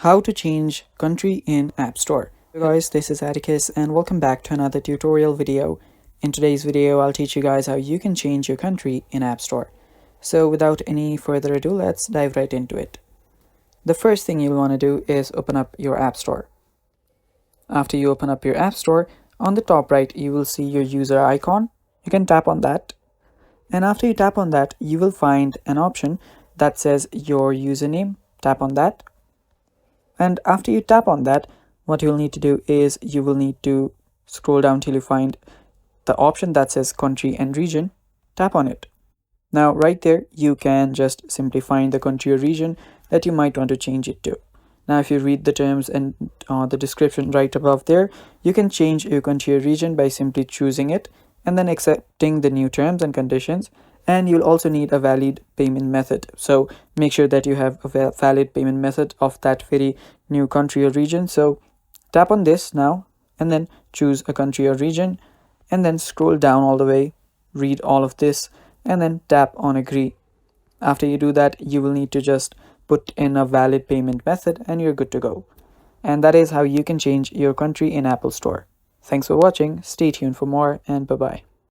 How to change country in App Store. Hey guys, this is Atticus and welcome back to another tutorial video. In today's video, I'll teach you guys how you can change your country in App Store. So without any further ado, let's dive right into it. The first thing you'll want to do is open up your App Store. After you open up your App Store, on the top right, you will see your user icon. You can tap on that. And after you tap on that, you will find an option that says your username. Tap on that. And after you tap on that, what you'll need to do is you will need to scroll down till you find the option that says country and region. Tap on it. Now right there, you can just simply find the country or region that you might want to change it to. Now if you read the terms and the description right above there, you can change your country or region by simply choosing it and then accepting the new terms and conditions. And you'll also need a valid payment method. So make sure that you have a valid payment method of that very new country or region. So tap on this now and then choose a country or region and then scroll down all the way, read all of this and then tap on agree. After you do that, you will need to just put in a valid payment method and you're good to go. And that is how you can change your country in Apple Store. Thanks for watching. Stay tuned for more and bye-bye.